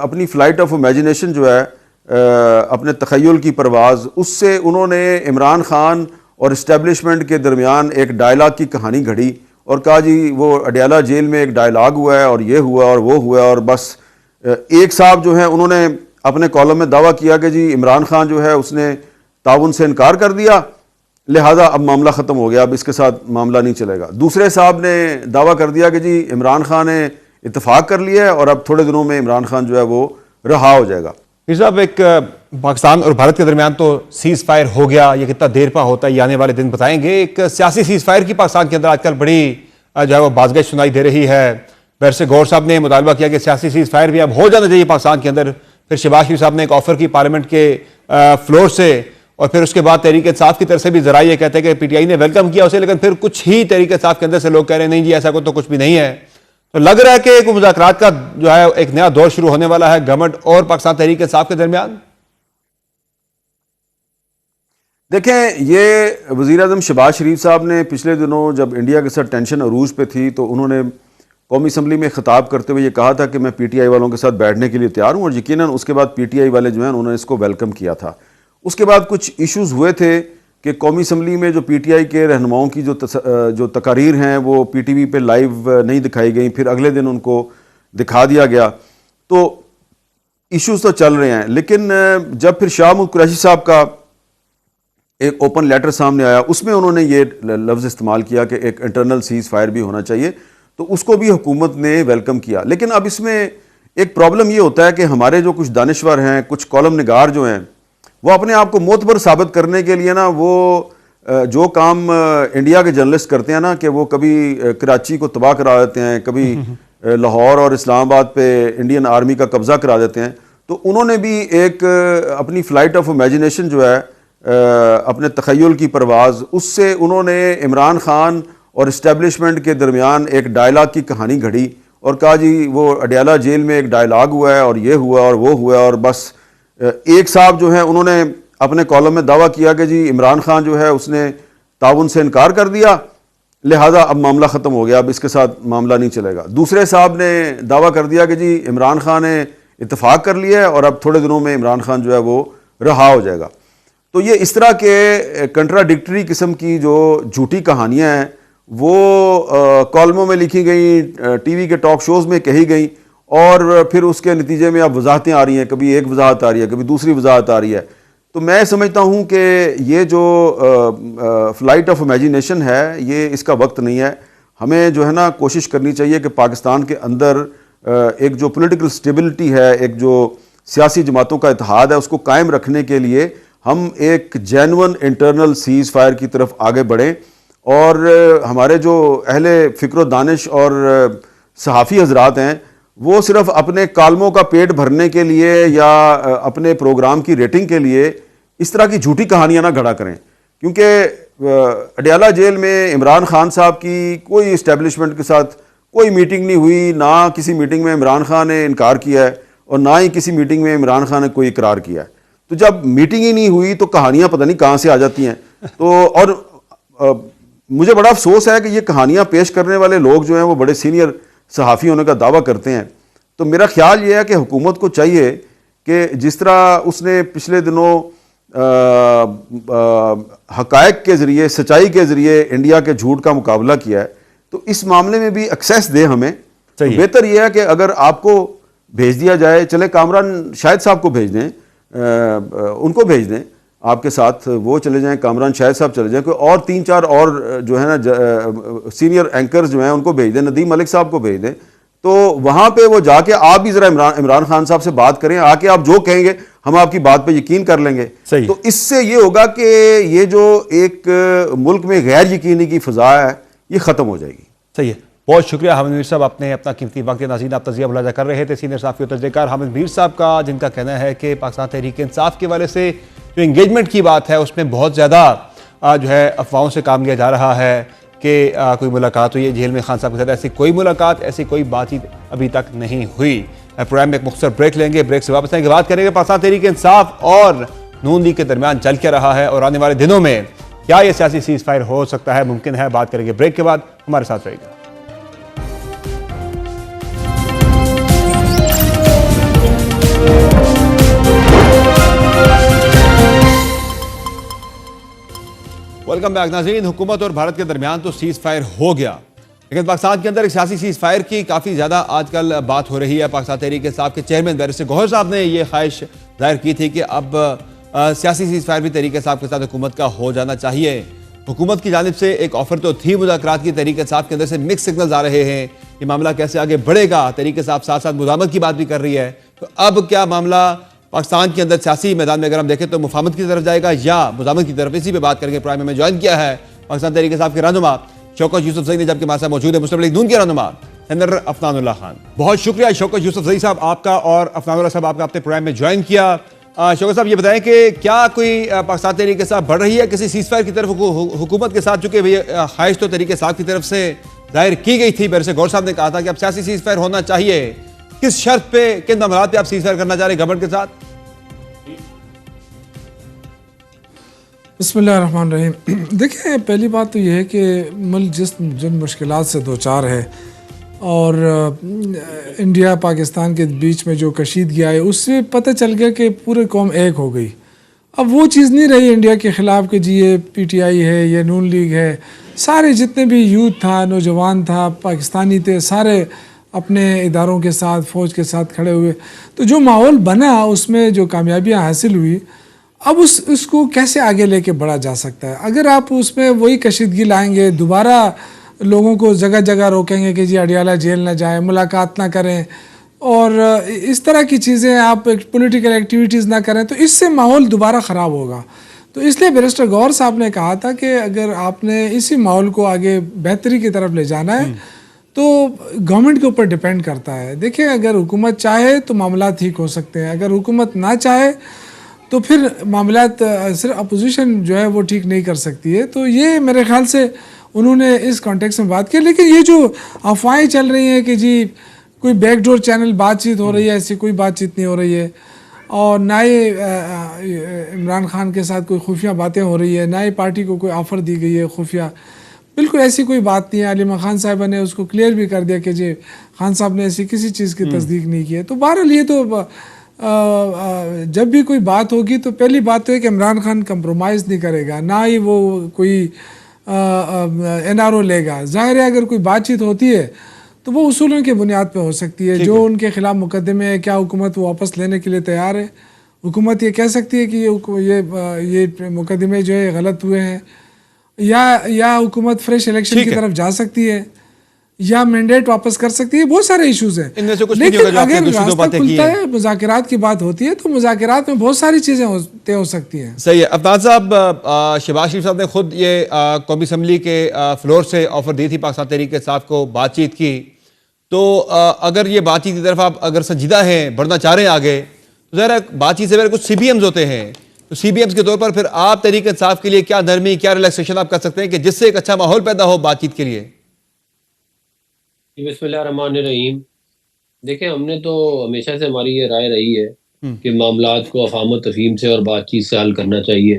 اپنی flight of imagination جو ہے اپنے تخیل کی پرواز، اس سے انہوں نے عمران خان اور اسٹیبلشمنٹ کے درمیان ایک ڈائلاگ کی کہانی گھڑی اور کہا جی وہ اڈیالہ جیل میں ایک ڈائلاگ ہوا ہے اور یہ ہوا اور وہ ہوا، اور بس ایک صاحب جو ہیں انہوں نے اپنے کالم میں دعویٰ کیا کہ جی عمران خان جو ہے اس نے تعاون سے انکار کر دیا، لہٰذا اب معاملہ ختم ہو گیا، اب اس کے ساتھ معاملہ نہیں چلے گا۔ دوسرے صاحب نے دعویٰ کر دیا کہ جی عمران خان نے اتفاق کر لیا ہے اور اب تھوڑے دنوں میں عمران خان جو ہے وہ رہا ہو جائے گا۔ میر صاحب، ایک پاکستان اور بھارت کے درمیان تو سیز فائر ہو گیا، یہ کتنا دیر پا ہوتا ہے یہ آنے والے دن بتائیں گے۔ ایک سیاسی سیز فائر کی پاکستان کے اندر آج کل بڑی جو ہے وہ بازگشت سنائی دے رہی ہے۔ ویسے گور صاحب نے مطالبہ کیا کہ سیاسی سیز فائر بھی اب ہو جانا چاہیے پاکستان کے اندر۔ پھر شہباز شریف صاحب نے ایک آفر کی پارلیمنٹ کے فلور سے، اور پھر اس کے بعد تحریک انصاف کی طرف سے بھی ذرائع یہ کہتے ہیں کہ پی ٹی آئی نے ویلکم کیا اسے، لیکن پھر کچھ ہی تحریک انصاف کے اندر سے لوگ کہہ رہے ہیں نہیں جی ایسا کوئی تو کچھ بھی نہیں ہے۔ تو لگ رہا ہے کہ ایک مذاکرات کا جو ہے ایک نیا دور شروع ہونے والا ہے گورنمنٹ اور پاکستان تحریک انصاف کے درمیان۔ دیکھیں، یہ وزیر اعظم شہباز شریف صاحب نے پچھلے دنوں جب انڈیا کے ساتھ ٹینشن عروج پہ تھی تو انہوں نے قومی اسمبلی میں خطاب کرتے ہوئے یہ کہا تھا کہ میں پی ٹی آئی والوں کے ساتھ بیٹھنے کے لیے تیار ہوں، اور یقیناً اس کے بعد پی ٹی آئی والے جو ہیں انہوں نے اس کو ویلکم کیا تھا۔ اس کے بعد کچھ ایشوز ہوئے تھے کہ قومی اسمبلی میں جو پی ٹی آئی کے رہنماؤں کی جو تقاریر ہیں وہ پی ٹی وی پہ لائیو نہیں دکھائی گئیں، پھر اگلے دن ان کو دکھا دیا گیا، تو ایشوز تو چل رہے ہیں۔ لیکن جب پھر شاہ محمود قریشی صاحب کا ایک اوپن لیٹر سامنے آیا، اس میں انہوں نے یہ لفظ استعمال کیا کہ ایک انٹرنل سیز فائر بھی ہونا چاہیے، تو اس کو بھی حکومت نے ویلکم کیا۔ لیکن اب اس میں ایک پرابلم یہ ہوتا ہے کہ ہمارے جو کچھ دانشور ہیں، کچھ کالم نگار جو ہیں، وہ اپنے آپ کو معتبر ثابت کرنے کے لیے نا وہ جو کام انڈیا کے جرنلسٹ کرتے ہیں نا کہ وہ کبھی کراچی کو تباہ کرا دیتے ہیں، کبھی لاہور اور اسلام آباد پہ انڈین آرمی کا قبضہ کرا دیتے ہیں، تو انہوں نے بھی ایک اپنی فلائٹ آف امیجنیشن جو ہے اپنے تخیل کی پرواز، اس سے انہوں نے عمران خان اور اسٹیبلشمنٹ کے درمیان ایک ڈائلاگ کی کہانی گھڑی اور کہا جی وہ اڈیالہ جیل میں ایک ڈائلاگ ہوا ہے اور یہ ہوا اور وہ ہوا، اور بس ایک صاحب جو ہیں انہوں نے اپنے کالم میں دعویٰ کیا کہ جی عمران خان جو ہے اس نے تعاون سے انکار کر دیا، لہٰذا اب معاملہ ختم ہو گیا، اب اس کے ساتھ معاملہ نہیں چلے گا۔ دوسرے صاحب نے دعویٰ کر دیا کہ جی عمران خان نے اتفاق کر لیا ہے اور اب تھوڑے دنوں میں عمران خان جو ہے وہ رہا ہو جائے گا۔ تو یہ اس طرح کے کنٹراڈکٹری قسم کی جو جھوٹی کہانیاں ہیں وہ کالموں میں لکھی گئیں، ٹی وی کے ٹاک شوز میں کہی گئیں، اور پھر اس کے نتیجے میں اب وضاحتیں آ رہی ہیں، کبھی ایک وضاحت آ رہی ہے، کبھی دوسری وضاحت آ رہی ہے۔ تو میں سمجھتا ہوں کہ یہ جو فلائٹ آف امیجنیشن ہے یہ اس کا وقت نہیں ہے۔ ہمیں جو ہے نا کوشش کرنی چاہیے کہ پاکستان کے اندر ایک جو پولیٹیکل سٹیبلٹی ہے، ایک جو سیاسی جماعتوں کا اتحاد ہے، اس کو قائم رکھنے کے لیے ہم ایک جینون انٹرنل سیز فائر کی طرف آگے بڑھیں، اور ہمارے جو اہل فکر و دانش اور صحافی حضرات ہیں وہ صرف اپنے کالموں کا پیٹ بھرنے کے لیے یا اپنے پروگرام کی ریٹنگ کے لیے اس طرح کی جھوٹی کہانیاں نہ گھڑا کریں، کیونکہ اڈیالہ جیل میں عمران خان صاحب کی کوئی اسٹیبلشمنٹ کے ساتھ کوئی میٹنگ نہیں ہوئی، نہ کسی میٹنگ میں عمران خان نے انکار کیا ہے اور نہ ہی کسی میٹنگ میں عمران خان نے کوئی اقرار کیا ہے۔ تو جب میٹنگ ہی نہیں ہوئی تو کہانیاں پتہ نہیں کہاں سے آ جاتی ہیں۔ تو اور مجھے بڑا افسوس ہے کہ یہ کہانیاں پیش کرنے والے لوگ جو ہیں وہ بڑے سینئر صحافی ہونے کا دعویٰ کرتے ہیں۔ تو میرا خیال یہ ہے کہ حکومت کو چاہیے کہ جس طرح اس نے پچھلے دنوں حقائق کے ذریعے، سچائی کے ذریعے انڈیا کے جھوٹ کا مقابلہ کیا ہے، تو اس معاملے میں بھی ایکسیس دے ہمیں۔ بہتر یہ ہے کہ اگر آپ کو بھیج دیا جائے، چلے کامران شاہد صاحب کو بھیج دیں، ان کو بھیج دیں آپ کے ساتھ، وہ چلے جائیں، کامران شاہد صاحب چلے جائیں، کوئی اور 3-4 اور جو ہے نا سینئر اینکرز جو ہیں ان کو بھیج دیں، ندیم ملک صاحب کو بھیج دیں، تو وہاں پہ وہ جا کے آپ بھی ذرا عمران خان صاحب سے بات کریں، آ کے آپ جو کہیں گے ہم آپ کی بات پہ یقین کر لیں گے۔ تو اس سے یہ ہوگا کہ یہ جو ایک ملک میں غیر یقینی کی فضا ہے یہ ختم ہو جائے گی۔ صحیح ہے، بہت شکریہ حامد میر صاحب، آپ نے اپنا قیمتی وقت۔ ناظرین، آپ تجزیہ ملاحظہ کر رہے تھے سینئر صحافی اور تجزیہ کار حامد میر صاحب کا، جن کا کہنا ہے کہ پاکستان تحریک انصاف کے والے سے جو انگیجمنٹ کی بات ہے اس میں بہت زیادہ جو ہے افواہوں سے کام لیا جا رہا ہے کہ کوئی ملاقات ہوئی ہے جیل میں خان صاحب کے ساتھ، ایسی کوئی ملاقات، ایسی کوئی بات چیت ابھی تک نہیں ہوئی۔ پروگرام میں ایک مختصر بریک لیں گے، بریک سے واپس آئیں گے، بات کریں گے پاکستان تحریک انصاف اور نون لیگ کے درمیان چل کیا رہا ہے اور آنے والے دنوں میں کیا یہ سیاسی سیز فائر ہو سکتا ہے، ممکن ہے۔ بات کریں گے بریک کے بعد، ہمارے ساتھ رہے گا۔ ویلکم بیک ناظرین. حکومت اور بھارت کے درمیان تو سیز فائر ہو گیا, لیکن پاکستان کے اندر ایک سیاسی سیز فائر کی کافی زیادہ آج کل بات ہو رہی ہے. پاکستان تحریک انصاف کے چیئرمین بیرسٹر گوہر صاحب نے یہ خواہش ظاہر کی تھی کہ اب سیاسی سیز فائر بھی تحریک انصاف کے ساتھ حکومت کا ہو جانا چاہیے. حکومت کی جانب سے ایک آفر تو تھی مذاکرات کی, تحریک انصاف کے اندر سے مکس سگنلز آ رہے ہیں. یہ معاملہ کیسے آگے بڑھے گا؟ تحریک انصاف ساتھ ساتھ مزاحمت کی بات بھی کر رہی ہے. تو اب کیا معاملہ پاکستان کے اندر سیاسی میدان میں اگر ہم دیکھیں تو مفاہمت کی طرف جائے گا یا مزاحمت کی طرف؟ اسی پہ بات کریں گے. پرائم میں جوائن کیا ہے پاکستان تحریک انصاف کے رہنما شوکت یوسفزئی نے, جبکہ ہمارے ساتھ موجود ہے مسلم لیگ نون کے رہنما سینیٹر افنان اللہ خان. بہت شکریہ شوکت یوسفزئی صاحب آپ کا اور افنان اللہ صاحب آپ کا اپنے پروگرام میں جوائن کیا. شوکت صاحب یہ بتائیں کہ کیا کوئی پاکستان تحریک کے ساتھ بڑھ رہی ہے کسی سیز فائر کی طرف حکومت کے ساتھ؟ چونکہ خواہش تو تحریک انصاف کی طرف سے ظاہر کی گئی تھی. بیرسٹر گوہر صاحب نے کہا تھا کہ اب سیاسی سیز فائر ہونا چاہیے. کس شرط پہ, کن معاملات پہ آپ سیز فائر کرنا چاہ رہے ہیں گورنمنٹ کے ساتھ؟ بسم اللہ الرحمن الرحیم. دیکھیں, پہلی بات تو یہ ہے کہ ملک جن مشکلات سے دوچار ہے اور انڈیا پاکستان کے بیچ میں جو کشیدگی آئی, اس سے پتہ چل گیا کہ پورے قوم ایک ہو گئی. اب وہ چیز نہیں رہی انڈیا کے خلاف کہ جی یہ پی ٹی آئی ہے, یہ نون لیگ ہے. سارے جتنے بھی یوتھ تھا, نوجوان تھا, پاکستانی تھے, سارے اپنے اداروں کے ساتھ, فوج کے ساتھ کھڑے ہوئے. تو جو ماحول بنا, اس میں جو کامیابیاں حاصل ہوئی, اب اس کو کیسے آگے لے کے بڑھا جا سکتا ہے؟ اگر آپ اس میں وہی کشیدگی لائیں گے, دوبارہ لوگوں کو جگہ جگہ روکیں گے کہ جی اڈیالہ جیل نہ جائیں, ملاقات نہ کریں, اور اس طرح کی چیزیں آپ پولیٹیکل ایکٹیویٹیز نہ کریں, تو اس سے ماحول دوبارہ خراب ہوگا. تو اس لیے بیرسٹر گوہر صاحب نے کہا تھا کہ اگر آپ نے اسی ماحول کو آگے بہتری کی طرف لے جانا ہے تو گورنمنٹ کے اوپر ڈیپینڈ کرتا ہے. دیکھیں, اگر حکومت چاہے تو معاملات ٹھیک ہو سکتے ہیں, اگر حکومت نہ چاہے تو پھر معاملات صرف اپوزیشن جو ہے وہ ٹھیک نہیں کر سکتی ہے. تو یہ میرے خیال سے انہوں نے اس کانٹیکس میں بات کی. لیکن یہ جو افواہیں چل رہی ہیں کہ جی کوئی بیک ڈور چینل بات چیت ہو رہی ہے, ایسی کوئی بات چیت نہیں ہو رہی ہے, اور نہ ہی عمران خان کے ساتھ کوئی خفیہ باتیں ہو رہی ہے, نہ ہی پارٹی کو کوئی آفر دی گئی ہے خفیہ, بالکل ایسی کوئی بات نہیں ہے. علیمہ خان صاحبہ نے اس کو کلیئر بھی کر دیا کہ جی خان صاحب نے ایسی کسی چیز کی تصدیق نہیں کی ہے. تو بہرحال یہ تو جب بھی کوئی بات ہوگی تو پہلی بات تو ہے کہ عمران خان کمپرومائز نہیں کرے گا, نہ ہی وہ کوئی این آر او لے گا. ظاہر ہے اگر کوئی بات چیت ہوتی ہے تو وہ اصولوں کی بنیاد پہ ہو سکتی ہے. جو ان کے خلاف مقدمے ہیں, کیا حکومت وہ واپس لینے کے لیے تیار ہے؟ حکومت یہ کہہ سکتی ہے کہ یہ مقدمے جو ہے غلط ہوئے ہیں, یا حکومت فریش الیکشن کی طرف جا سکتی ہے, یا مینڈیٹ واپس کر سکتی ہے. بہت سارے ایشوز ہیں. لیکن اگر راستہ کھلتا ہے, مذاکرات کی بات ہوتی ہے, تو مذاکرات میں بہت ساری چیزیں طے ہو سکتی ہیں. صحیح ہے. افنان صاحب, شہباز شریف صاحب نے خود یہ قومی اسمبلی کے فلور سے آفر دی تھی پاکستان تحریک انصاف کو بات چیت کی. تو اگر یہ بات چیت کی طرف آپ اگر سنجیدہ ہیں, بڑھنا چاہ رہے ہیں آگے, تو ظاہر ہے بات چیت سے پہلے کچھ سی بی ایمز ہوتے ہیں. تو سی بی ایمز کے طور پر پھر آپ تحریک انصاف کے لیے کیا نرمی, کیا ریلیکسیشن آپ کر سکتے ہیں کہ جس سے ایک اچھا ماحول پیدا ہو بات چیت کے لیے؟ بسم اللہ الرحمن الرحیم. دیکھیں, ہم نے تو ہمیشہ سے ہماری یہ رائے رہی ہے کہ معاملات کو افہام و تفہیم سے اور بات چیت سے حل کرنا چاہیے,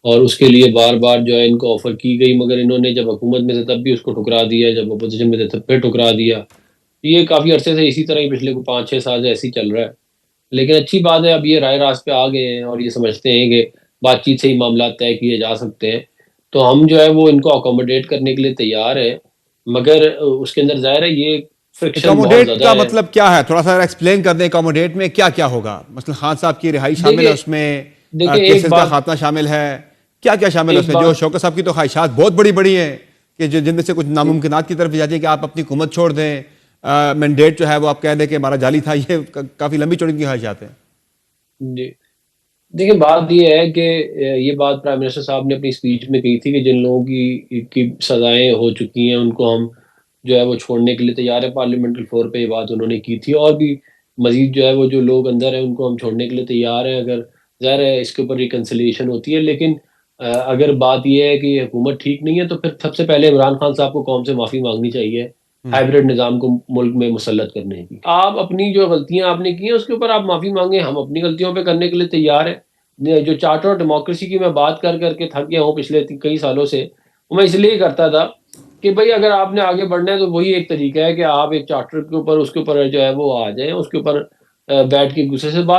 اور اس کے لیے بار بار جو ہے ان کو آفر کی گئی, مگر انہوں نے جب حکومت میں سے تب بھی اس کو ٹھکرا دیا, جب اپوزیشن میں سے تب پھر ٹھکرا دیا. یہ کافی عرصے سے اسی طرح ہی پچھلے 5-6 سال سے ایسے ہی چل رہا ہے. لیکن اچھی بات ہے اب یہ رائے راست پہ آ گئے ہیں اور یہ سمجھتے ہیں کہ بات چیت سے ہی معاملات طے کیے جا سکتے ہیں. تو ہم جو ہے وہ ان کو اکوموڈیٹ کرنے کے لیے تیار ہیں, مگر اس کے اندر ظاہر ہے یہ فرکشن بہت زیادہ ہے. اکوموڈیٹ کا مطلب کیا ہے؟ تھوڑا سا ایکسپلین کر دیں. اکوموڈیٹ میں کیا کیا ہوگا؟ مثلا خان صاحب کی رہائی شامل ہے اس میں, کیسز کا خاتمہ شامل ہے, کیا کیا شامل ہے اس میں؟ جو شوکت صاحب کی تو خواہشات بہت بڑی بڑی ہیں کہ جن میں سے کچھ ناممکنات کی طرف جاتی ہے کہ آپ اپنی حکومت چھوڑ دیں, مینڈیٹ جو ہے وہ آپ کہہ دیں کہ ہمارا جعلی تھا. یہ کافی لمبی چوڑی کی خواہشات ہیں. جی دیکھیں, بات یہ ہے کہ یہ بات پرائم منسٹر صاحب نے اپنی اسپیچ میں کہی تھی کہ جن لوگوں کی سزائیں ہو چکی ہیں ان کو ہم جو ہے وہ چھوڑنے کے لیے تیار ہے. پارلیمنٹری فلور پہ یہ بات انہوں نے کی تھی, اور بھی مزید جو ہے وہ جو لوگ اندر ہیں ان کو ہم چھوڑنے کے لیے تیار ہیں اگر ظاہر ہے اس کے اوپر ریکنسلیشن ہوتی ہے. لیکن اگر بات یہ ہے کہ یہ حکومت ٹھیک نہیں ہے تو پھر سب سے پہلے عمران خان صاحب کو قوم سے معافی مانگنی چاہیے ہائیبرڈ نظام کو ملک میں مسلط کرنے کی. آپ اپنی جو غلطیاں آپ نے کی ہیں اس کے اوپر آپ معافی مانگیں, ہم اپنی غلطیوں پہ کرنے کے لیے تیار ہیں. جو چارٹر اور ڈیموکریسی کی میں بات کر کے تھک گیا ہوں پچھلے کئی سالوں سے, وہ میں اس لیے کرتا تھا کہ بھئی اگر آپ نے آگے بڑھنا ہے تو وہی ایک طریقہ ہے کہ آپ ایک چارٹر کے اوپر اس کے اوپر جو ہے وہ آ جائیں, اس کے اوپر بیٹھ کے غصے سے بات